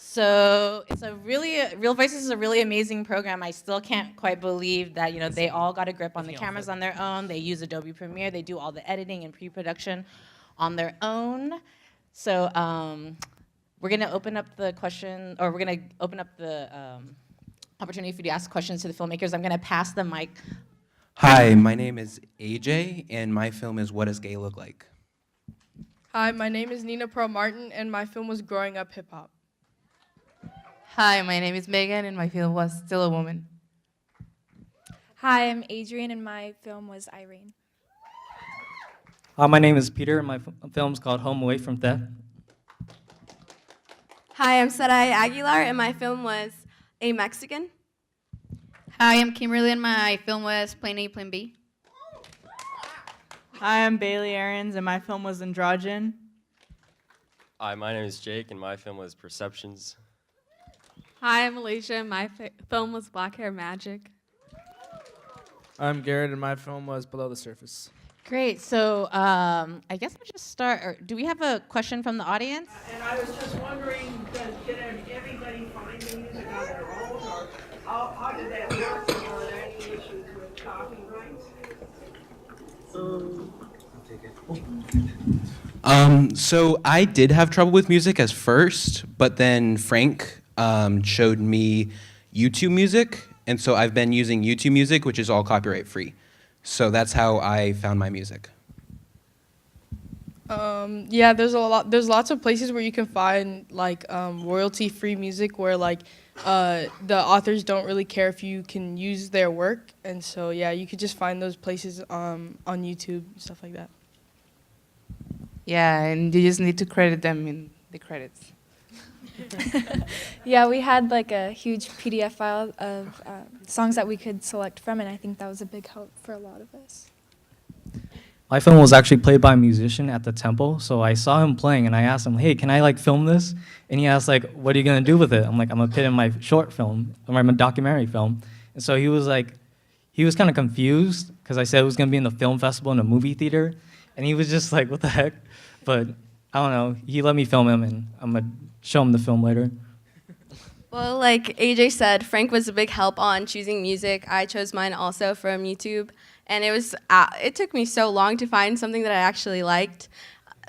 So it's a really, Real Voices is a really amazing program. I still can't quite believe that, they all got a grip on the cameras on their own. They use Adobe Premiere. They do all the editing and pre-production on their own. So we're gonna open up the question, or we're gonna open up the opportunity for you to ask questions to the filmmakers. I'm gonna pass the mic. Hi, my name is AJ, and my film is What Does Gay Look Like? Hi, my name is Nina Pearl Martin, and my film was Growing Up Hip Hop. Hi, my name is Megan, and my film was Still a Woman. Hi, I'm Adrian, and my film was Irene. My name is Peter, and my film's called Home Away from Theft. Hi, I'm Sarai Aguilar, and my film was A Mexican. Hi, I'm Kimberly, and my film was Plan A, Plan B. Hi, I'm Bailey Aarons, and my film was Androgen. Hi, my name is Jake, and my film was Perceptions. Hi, I'm Alicia, and my film was Black Hair Magic. I'm Garrett, and my film was Below the Surface. Great. So I guess we'll just start. Or do we have a question from the audience? And I was just wondering, did everybody find the music on their own, or how did that work? Are there any issues with copyrights? So I did have trouble with music as first, but then Frank showed me YouTube Music, and so I've been using YouTube Music, which is all copyright free. So that's how I found my music. Yeah, there's lots of places where you can find like royalty-free music where like the authors don't really care if you can use their work, and so yeah, you could just find those places on YouTube, stuff like that. Yeah, and you just need to credit them in the credits. Yeah, we had like a huge PDF file of songs that we could select from, and I think that was a big help for a lot of us. My film was actually played by a musician at the temple, so I saw him playing, and I asked him, hey, can I like film this? And he asked like, what are you gonna do with it? I'm like, I'm gonna put it in my short film, or my documentary film. And so he was kind of confused, because I said it was gonna be in the film festival in a movie theater, and he was just like, what the heck? But I don't know, he let me film him, and I'm gonna show him the film later. Well, like AJ said, Frank was a big help on choosing music. I chose mine also from YouTube, and it took me so long to find something that I actually liked.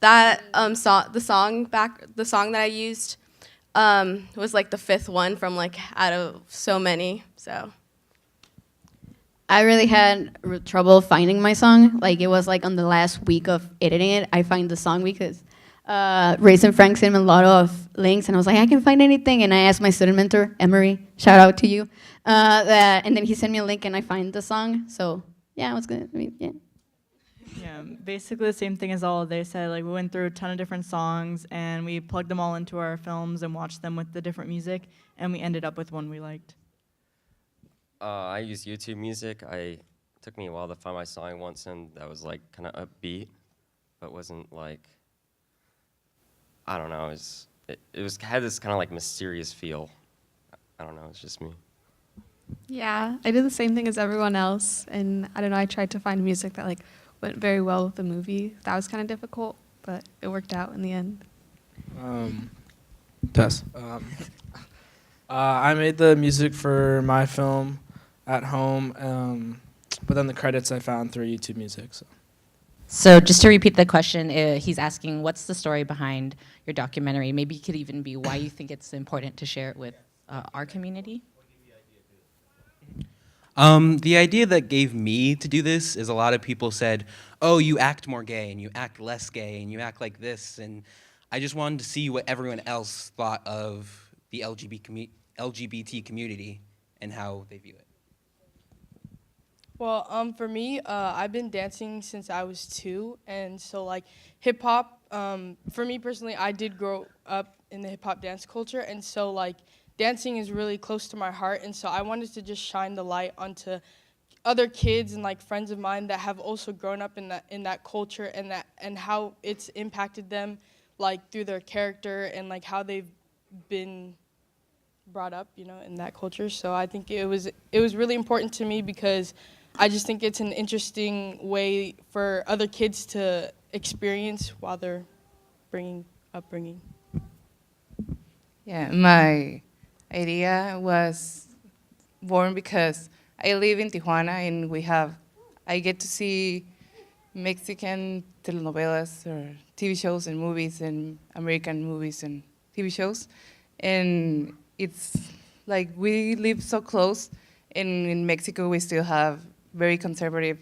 That the song that I used was like the fifth one from like out of so many. So I really had trouble finding my song. Like, it was like on the last week of editing it, I find the song because Raisin Frank sent me a lot of links, and I was like, I can find anything. And I asked my student mentor, Emery, shout out to you, and then he sent me a link, and I find the song. So yeah, it was good. Yeah. Yeah, basically the same thing as all they said. Like, we went through a ton of different songs, and we plugged them all into our films and watched them with the different music, and we ended up with one we liked. I used YouTube Music. It took me a while to find my song once, and that was like kind of upbeat, but wasn't like, I don't know. It had this kind of like mysterious feel. I don't know. It's just me. Yeah, I did the same thing as everyone else, and I don't know, I tried to find music that like went very well with the movie. That was kind of difficult, but it worked out in the end. Tess. I made the music for my film at home, but then the credits I found through YouTube Music. So just to repeat the question, he's asking, what's the story behind your documentary? Maybe it could even be why you think it's important to share it with our community. The idea that gave me to do this is a lot of people said, oh, you act more gay, and you act less gay, and you act like this, and I just wanted to see what everyone else thought of the LGBT community and how they view it. Well, for me, I've been dancing since I was 2, and so like hip hop, for me personally, I did grow up in the hip hop dance culture, and so like dancing is really close to my heart, and so I wanted to just shine the light onto other kids and like friends of mine that have also grown up in that culture, and how it's impacted them like through their character and like how they've been brought up, in that culture. So I think it was really important to me because I just think it's an interesting way for other kids to experience while they're upbringing. Yeah, my idea was born because I live in Tijuana and I get to see Mexican telenovelas or TV shows and movies and American movies and TV shows. And it's like we live so close, and in Mexico we still have very conservative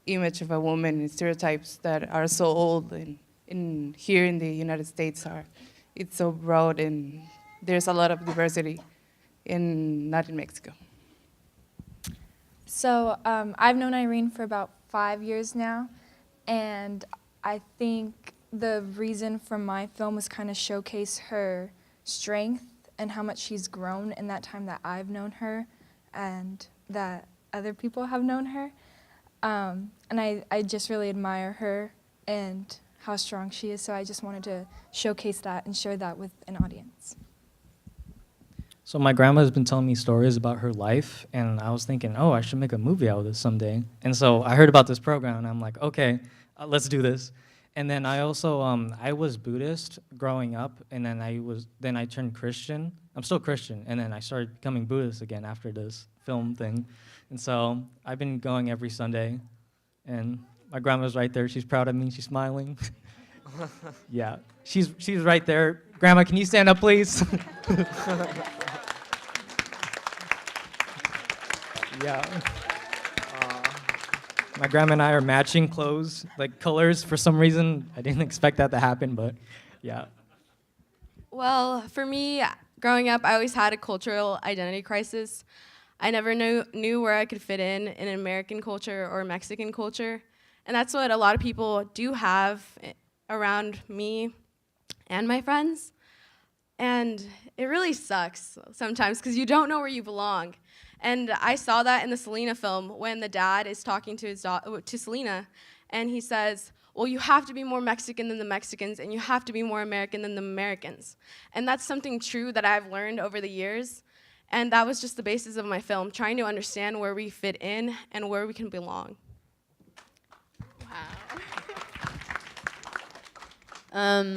image of a woman and stereotypes that are so old, and here in the United States it's so broad, and there's a lot of diversity not in Mexico. So I've known Irene for about 5 years now, and I think the reason for my film was kind of showcase her strength and how much she's grown in that time that I've known her and that other people have known her. And I just really admire her and how strong she is, so I just wanted to showcase that and share that with an audience. So my grandma has been telling me stories about her life, and I was thinking, oh, I should make a movie out of this someday. And so I heard about this program, and I'm like, okay, let's do this. And then I also, I was Buddhist growing up, and then I turned Christian. I'm still Christian, and then I started becoming Buddhist again after this film thing. And so I've been going every Sunday, and my grandma's right there. She's proud of me. She's smiling. Yeah, she's right there. Grandma, can you stand up, please? Yeah. My grandma and I are matching clothes, like colors for some reason. I didn't expect that to happen, but yeah. Well, for me, growing up, I always had a cultural identity crisis. I never knew where I could fit in American culture or Mexican culture. And that's what a lot of people do have around me and my friends. And it really sucks sometimes because you don't know where you belong. And I saw that in the Selena film when the dad is talking to Selena, and he says, well, you have to be more Mexican than the Mexicans, and you have to be more American than the Americans. And that's something true that I've learned over the years. And that was just the basis of my film, trying to understand where we fit in and where we can belong.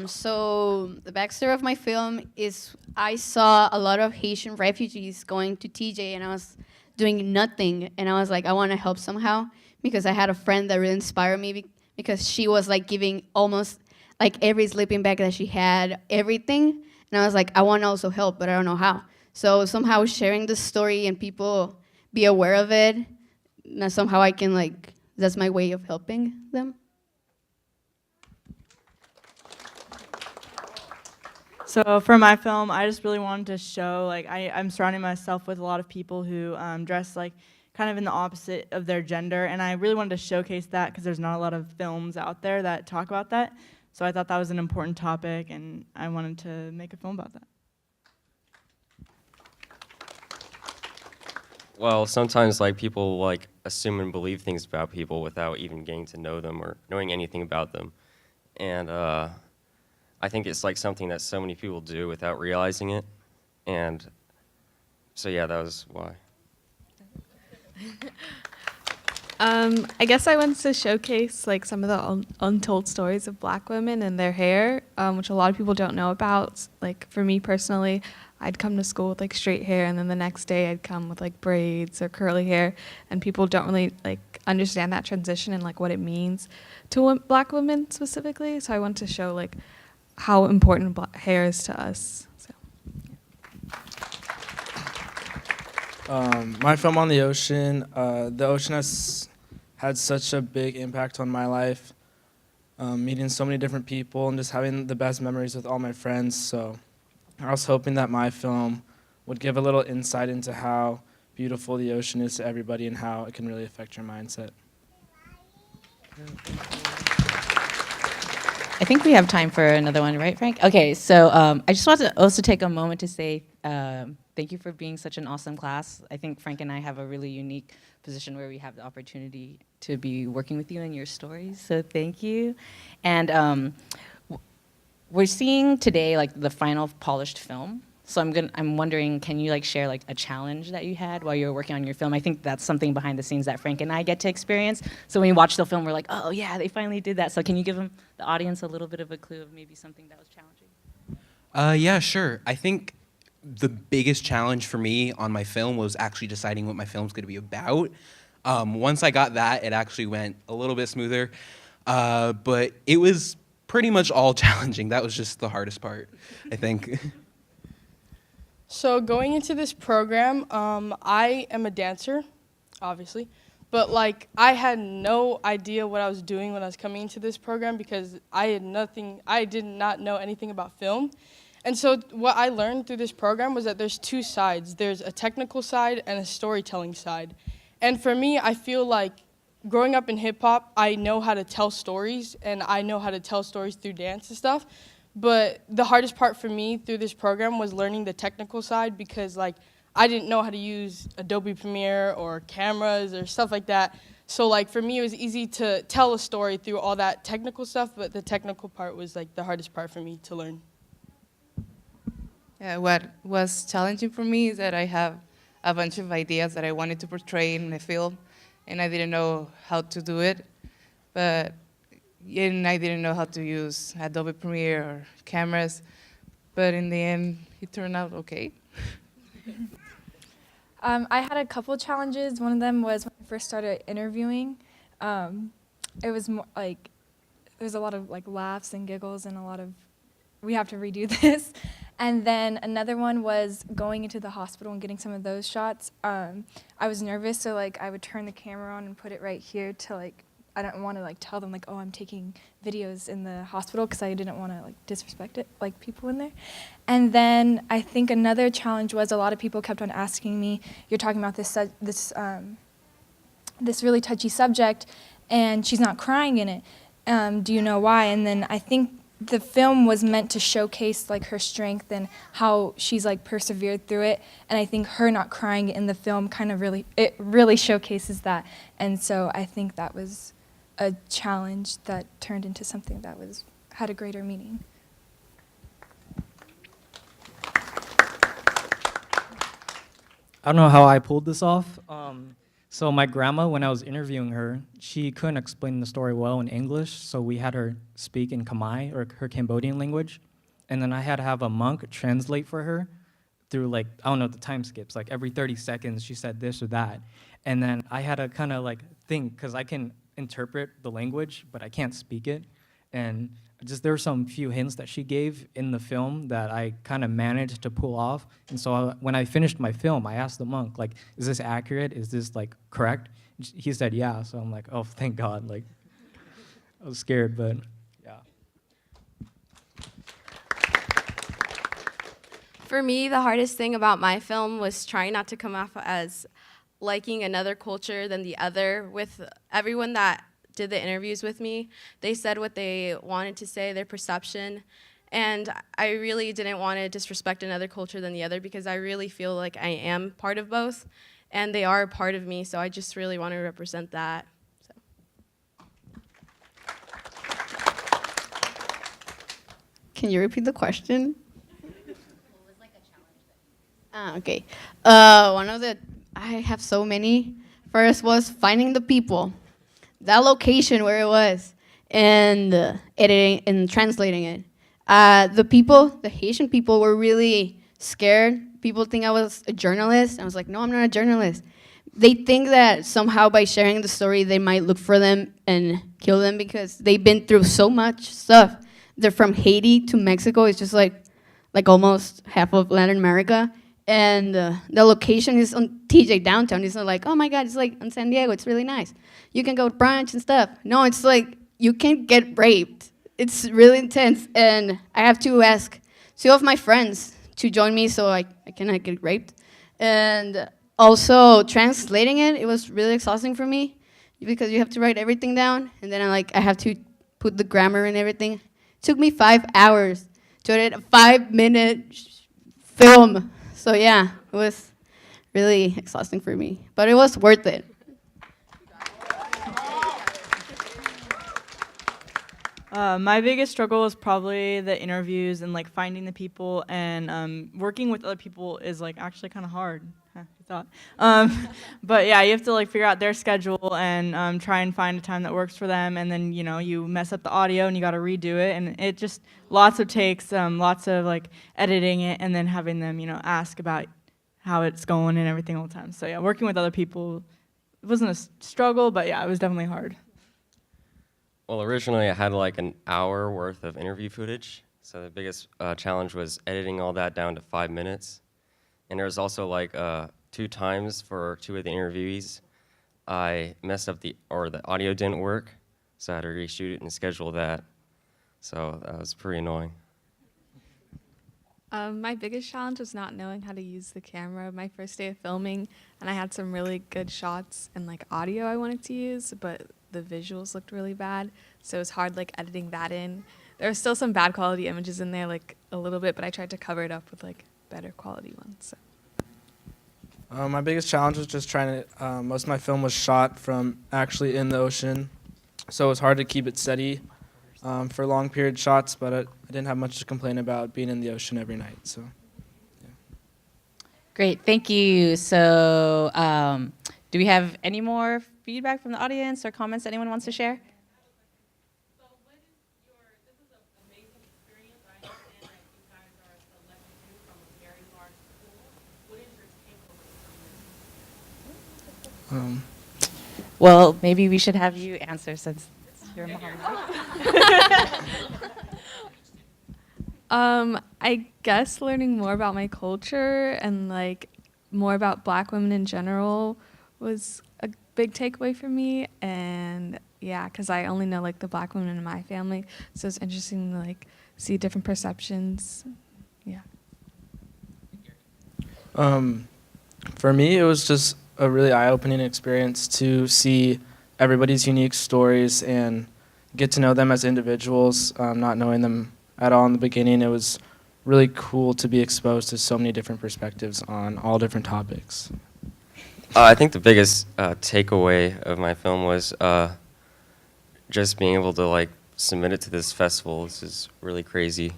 So the backstory of my film is I saw a lot of Haitian refugees going to TJ, and I was doing nothing, and I was like, I want to help somehow, because I had a friend that really inspired me because she was like giving almost like every sleeping bag that she had, everything, and I was like, I want to also help, but I don't know how. So somehow sharing the story and people be aware of it, now somehow I can like, that's my way of helping them. So for my film, I just really wanted to show, like, I'm surrounding myself with a lot of people who dress like kind of in the opposite of their gender, and I really wanted to showcase that because there's not a lot of films out there that talk about that. So I thought that was an important topic, and I wanted to make a film about that. Well, sometimes like people like assume and believe things about people without even getting to know them or knowing anything about them, and I think it's like something that so many people do without realizing it, and so yeah, that was why. I guess I wanted to showcase like some of the untold stories of Black women and their hair, which a lot of people don't know about. Like for me personally, I'd come to school with like straight hair, and then the next day I'd come with like braids or curly hair, and people don't really like understand that transition and like what it means to Black women specifically. So I want to show like how important hair is to us. So. My film on the ocean has had such a big impact on my life, meeting so many different people and just having the best memories with all my friends. So I was hoping that my film would give a little insight into how beautiful the ocean is to everybody and how it can really affect your mindset. I think we have time for another one, right, Frank? Okay, so I just want to also take a moment to say thank you for being such an awesome class. I think Frank and I have a really unique position where we have the opportunity to be working with you and your stories, so thank you. And we're seeing today like the final polished film. So I'm wondering, can you like share like a challenge that you had while you were working on your film? I think that's something behind the scenes that Frank and I get to experience. So when we watch the film, we're like, oh yeah, they finally did that. So can you give the audience a little bit of a clue of maybe something that was challenging? Yeah, sure. I think the biggest challenge for me on my film was actually deciding what my film's going to be about. Once I got that, it actually went a little bit smoother. But it was pretty much all challenging. That was just the hardest part, I think. So going into this program, I am a dancer, obviously, but like I had no idea what I was doing when I was coming into this program because I did not know anything about film. And so what I learned through this program was that there's two sides. There's a technical side and a storytelling side. And for me, I feel like growing up in hip hop, I know how to tell stories and I know how to tell stories through dance and stuff. But the hardest part for me through this program was learning the technical side because like I didn't know how to use Adobe Premiere or cameras or stuff like that. So like for me it was easy to tell a story through all that technical stuff, but the technical part was like the hardest part for me to learn. Yeah, what was challenging for me is that I have a bunch of ideas that I wanted to portray in the film, and I didn't know how to do it. And I didn't know how to use Adobe Premiere or cameras, but in the end, it turned out okay. I had a couple challenges. One of them was when I first started interviewing. It was more like there was a lot of like laughs and giggles and a lot of we have to redo this. And then another one was going into the hospital and getting some of those shots. I was nervous, so like I would turn the camera on and put it right here to like I didn't want to like tell them like, oh, I'm taking videos in the hospital because I didn't want to like disrespect it, like people in there. And then I think another challenge was a lot of people kept on asking me, you're talking about this really touchy subject, and she's not crying in it. Do you know why? And then I think the film was meant to showcase like her strength and how she's like persevered through it. And I think her not crying in the film kind of really showcases that. And so I think that was a challenge that turned into something that had a greater meaning. I don't know how I pulled this off. So my grandma, when I was interviewing her, she couldn't explain the story well in English, so we had her speak in Khmer, or her Cambodian language. And then I had to have a monk translate for her through like, I don't know, the time skips, like every 30 seconds she said this or that. And then I had to kind of like think, because I can interpret the language, but I can't speak it. And just there were some few hints that she gave in the film that I kind of managed to pull off. And so when I finished my film, I asked the monk, like, is this accurate? Is this like correct? He said, yeah. So I'm like, oh, thank God. Like, I was scared, but yeah. For me, the hardest thing about my film was trying not to come off as liking another culture than the other. With everyone that did the interviews with me, they said what they wanted to say, their perception, and I really didn't want to disrespect another culture than the other because I really feel like I am part of both, and they are a part of me, so I just really want to represent that. Can you repeat the question? Okay. I have so many. First was finding the people, that location where it was, and editing and translating it. The Haitian people were really scared. People think I was a journalist. I was like, no, I'm not a journalist. They think that somehow by sharing the story, they might look for them and kill them because they've been through so much stuff. They're from Haiti to Mexico. It's just like almost half of Latin America. And the location is on TJ downtown. It's not like, oh my God, it's like in San Diego. It's really nice. You can go to brunch and stuff. No, it's like you can get raped. It's really intense. And I have to ask 2 of my friends to join me so I cannot get raped. And also translating it was really exhausting for me because you have to write everything down. And then I have to put the grammar and everything. It took me 5 hours to edit a 5-minute film. So yeah, it was really exhausting for me, but it was worth it. My biggest struggle is probably the interviews and like finding the people, and working with other people is like actually kind of hard. Huh, you thought. But yeah, you have to like figure out their schedule and try and find a time that works for them, and then you mess up the audio and you got to redo it, and it just lots of takes, lots of like editing it, and then having them ask about how it's going and everything all the time. So yeah, working with other people, it wasn't a struggle, but yeah, it was definitely hard. Well, originally I had like an hour worth of interview footage, so the biggest challenge was editing all that down to 5 minutes. And there was also like 2 times for 2 of the interviewees, I messed up the audio didn't work, so I had to reshoot it and schedule that. So that was pretty annoying. My biggest challenge was not knowing how to use the camera my first day of filming, and I had some really good shots and like audio I wanted to use, but the visuals looked really bad, so it was hard like editing that in. There were still some bad quality images in there, like a little bit, but I tried to cover it up with like better quality ones. So. My biggest challenge was just trying to, most of my film was shot from actually in the ocean, so it was hard to keep it steady for long period shots, but I didn't have much to complain about being in the ocean every night. So, yeah. Great, thank you. So do we have any more feedback from the audience or comments anyone wants to share? Well, maybe we should have you answer since it's your mom. I guess learning more about my culture and like more about Black women in general was a big takeaway for me. And yeah, because I only know like the Black women in my family, so it's interesting to like see different perceptions. Yeah. For me, it was just a really eye-opening experience to see everybody's unique stories and get to know them as individuals, not knowing them at all in the beginning. It was really cool to be exposed to so many different perspectives on all different topics. I think the biggest takeaway of my film was just being able to like submit it to this festival. This is really crazy.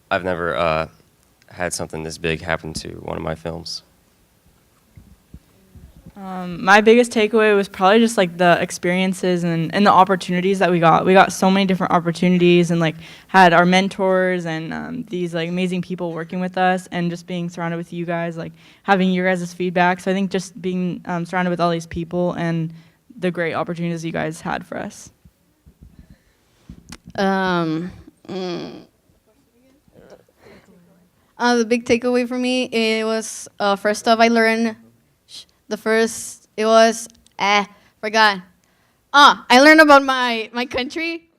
I've never had something this big happen to one of my films. My biggest takeaway was probably just like the experiences and the opportunities that we got. We got so many different opportunities and like had our mentors and these like amazing people working with us, and just being surrounded with you guys, like having your guys' feedback. So I think just being surrounded with all these people and the great opportunities you guys had for us. The big takeaway for me, it was first off, I learned forgot. I learned about my country,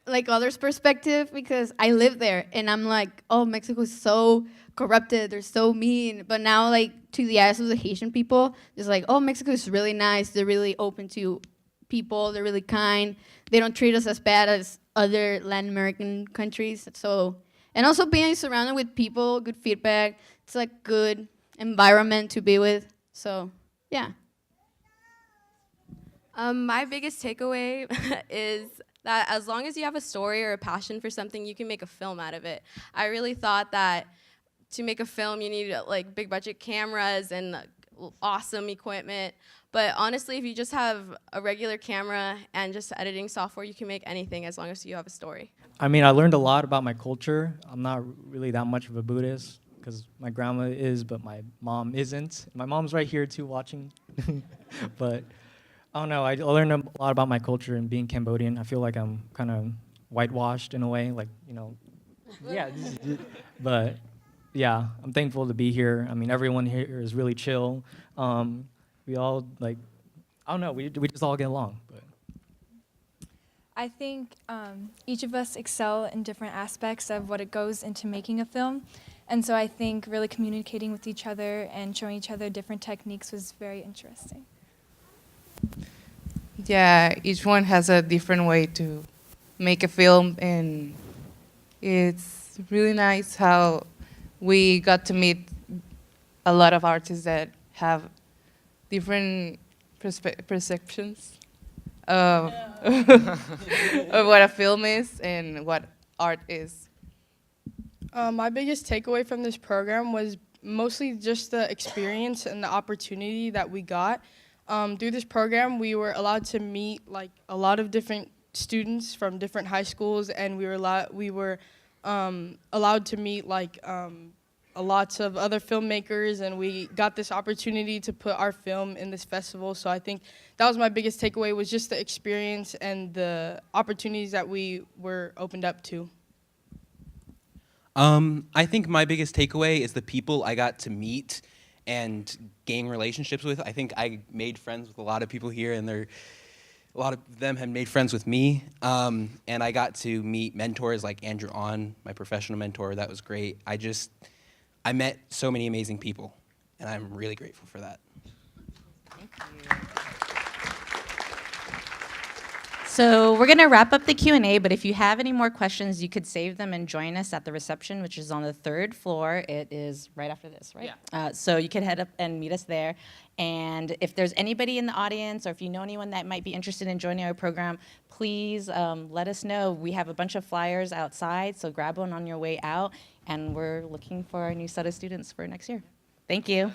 like others' perspective, because I live there, and I'm like, oh, Mexico is so corrupted, they're so mean. But now, like, to the eyes of the Haitian people, it's like, oh, Mexico is really nice, they're really open to people, they're really kind, they don't treat us as bad as other Latin American countries. So, and also being surrounded with people, good feedback, it's like good environment to be with. So, yeah. My biggest takeaway is that as long as you have a story or a passion for something, you can make a film out of it. I really thought that to make a film, you need like big budget cameras and awesome equipment. But honestly, if you just have a regular camera and just editing software, you can make anything as long as you have a story. I mean, I learned a lot about my culture. I'm not really that much of a Buddhist, because my grandma is, but my mom isn't. My mom's right here too, watching. But I don't know, I learned a lot about my culture and being Cambodian. I feel like I'm kind of whitewashed in a way, like, yeah. But yeah, I'm thankful to be here. I mean, everyone here is really chill. We all, like, I don't know, we just all get along. But I think each of us excel in different aspects of what it goes into making a film. And so I think really communicating with each other and showing each other different techniques was very interesting. Yeah, each one has a different way to make a film, and it's really nice how we got to meet a lot of artists that have different perceptions of, of what a film is and what art is. My biggest takeaway from this program was mostly just the experience and the opportunity that we got. Through this program, we were allowed to meet like a lot of different students from different high schools, and we were allowed to meet like lots of other filmmakers, and we got this opportunity to put our film in this festival. So I think that was my biggest takeaway, was just the experience and the opportunities that we were opened up to. I think my biggest takeaway is the people I got to meet and gain relationships with. I think I made friends with a lot of people here, and a lot of them have made friends with me. And I got to meet mentors like Andrew On, my professional mentor. That was great. I met so many amazing people, and I'm really grateful for that. Thank you. So we're gonna wrap up the Q&A, but if you have any more questions, you could save them and join us at the reception, which is on the 3rd floor. It is right after this, right? Yeah. So you can head up and meet us there. And if there's anybody in the audience, or if you know anyone that might be interested in joining our program, please let us know. We have a bunch of flyers outside, so grab one on your way out. And we're looking for a new set of students for next year. Thank you.